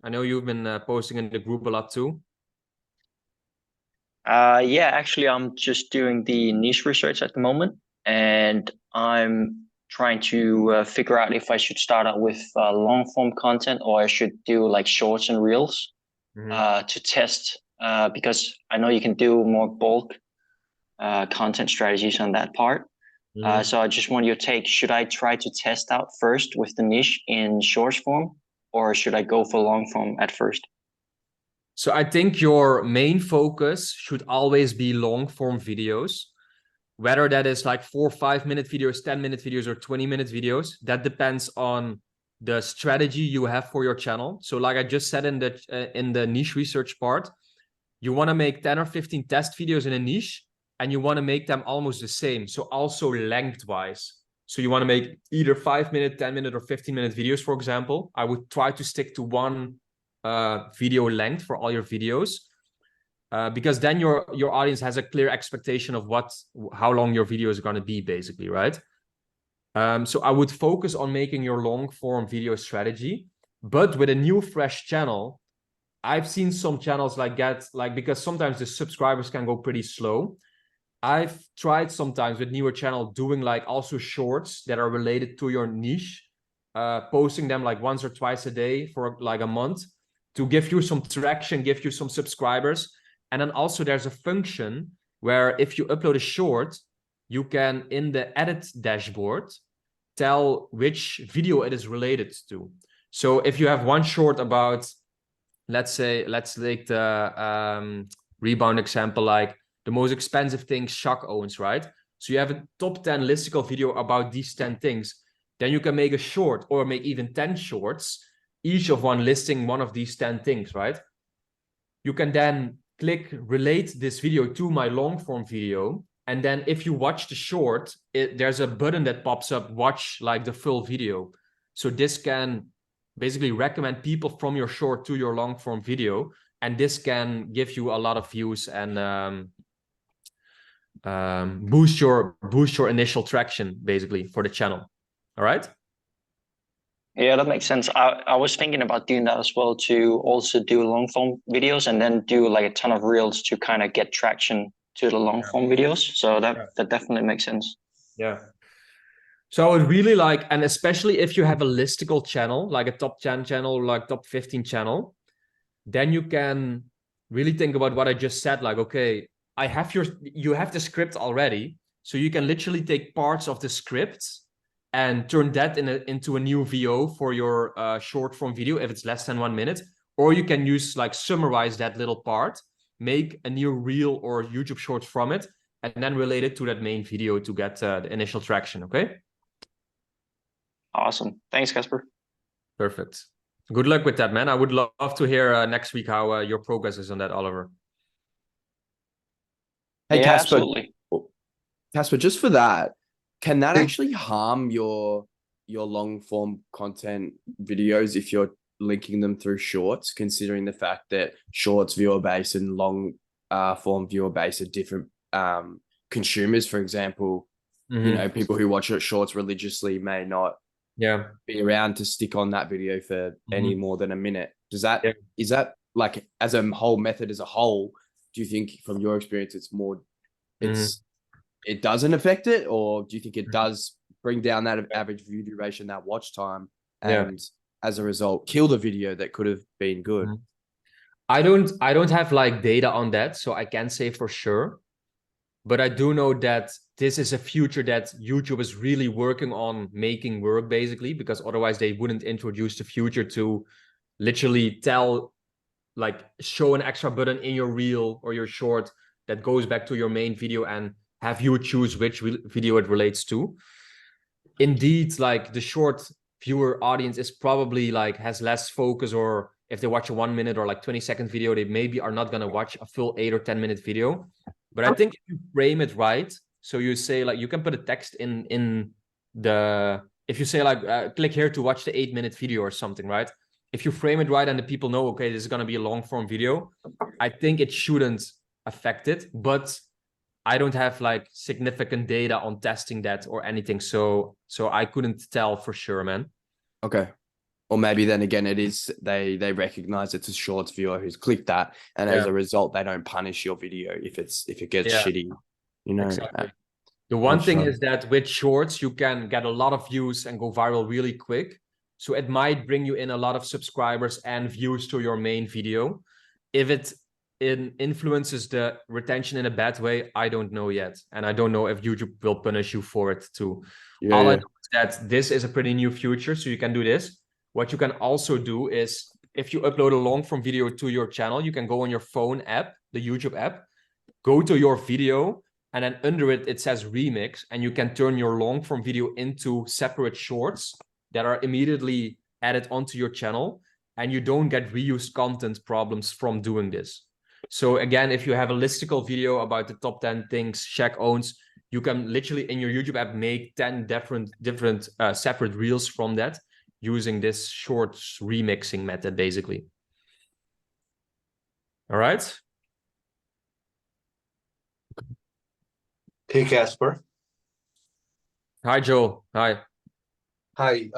I know you've been posting in the group a lot too. Yeah, actually, I'm just doing the niche research at the moment, and I'm trying to figure out if I should start out with long form content or I should do like shorts and reels to test because I know you can do more bulk content strategies on that part. So I just want your take. Should I try to test out first with the niche in shorts form, or should I go for long form at first? So I think your main focus should always be long form videos, whether that is like 4 or 5 minute videos, 10-minute videos, or 20-minute videos. That depends on the strategy you have for your channel. So like I just said in the niche research part, you want to make 10 or 15 test videos in a niche, and you want to make them almost the same. So also lengthwise. So you want to make either 5-minute, 10-minute, or 15-minute videos, for example. I would try to stick to one video length for all your videos, because then your audience has a clear expectation of how long your video is going to be, basically, right? So I would focus on making your long form video strategy. But with a new fresh channel, I've seen some channels because sometimes the subscribers can go pretty slow. I've tried sometimes with newer channel doing like also shorts that are related to your niche, posting them like once or twice a day for like a month to give you some traction, give you some subscribers. And then also there's a function where if you upload a short, you can, in the edit dashboard, tell which video it is related to. So if you have one short about, let's take the rebound example, like the most expensive things Shaq owns, right? So you have a top 10 listicle video about these 10 things. Then you can make a short or make even 10 shorts, each of one listing one of these 10 things, right? You can then click relate this video to my long form video. And then if you watch the short, there's a button that pops up, watch like the full video. So this can basically recommend people from your short to your long form video. And this can give you a lot of views and boost your initial traction, basically, for the channel. All right. Yeah, that makes sense. I was thinking about doing that as well, to also do long form videos and then do like a ton of reels to kind of get traction to the long form videos. So that definitely makes sense. Yeah. So I would really like, and especially if you have a listicle channel, like a top 10 channel, like top 15 channel, then you can really think about what I just said. Like, okay, you have the script already. So you can literally take parts of the script and turn that into a new VO for your short form video if it's less than 1 minute. Or you can summarize that little part, make a new reel or YouTube short from it, and then relate it to that main video to get the initial traction. Okay. Awesome. Thanks, Casper. Perfect. Good luck with that, man. I would love to hear next week how your progress is on that, Oliver. Hey, Yeah, Casper. absolutely. Casper, just for that, can that actually harm your long form content videos if you're linking them through shorts, considering the fact that shorts viewer base and long form viewer base are different consumers? For example, you know, people who watch shorts religiously may not be around to stick on that video for any more than a minute. Is that like, as a whole method as a whole, do you think from your experience it doesn't affect it, or do you think it does bring down that average view duration, that watch time, and as a result kill the video that could have been good? I don't have like data on that, so I can't say for sure. But I do know that this is a future that YouTube is really working on making work, basically, because otherwise they wouldn't introduce the future to literally show an extra button in your reel or your short that goes back to your main video and have you choose which video it relates to. Indeed, like the short viewer audience is probably like has less focus, or if they watch a 1 minute or like 20-second video, they maybe are not going to watch a full 8 or 10-minute video. But I think if you frame it right, so you say like, you can put a text in the, if you say like, click here to watch the 8-minute video or something, right? If you frame it right and the people know, okay, this is going to be a long form video, I think it shouldn't affect it. But I don't have like significant data on testing that or anything. So I couldn't tell for sure, man. Okay. Or maybe then again, it is they recognize it's a shorts viewer who's clicked that, and as Yeah. a result, they don't punish your video if it gets Yeah. shitty. You know, Exactly. The one I've thing shown. is that with shorts, you can get a lot of views and go viral really quick. So it might bring you in a lot of subscribers and views to your main video. If it influences the retention in a bad way, I don't know yet. And I don't know if YouTube will punish you for it too. Yeah, All I yeah. know is that this is a pretty new feature, so you can do this. What you can also do is if you upload a long form video to your channel, you can go on your phone app, the YouTube app, go to your video, and then under it, it says remix, and you can turn your long form video into separate shorts that are immediately added onto your channel, and you don't get reused content problems from doing this. So again, if you have a listicle video about the top 10 things Shaq owns, you can literally in your YouTube app make 10 different separate reels from that using this shorts remixing method, basically. All right. Hey, Casper. Hi, Joe. Hi. Hi.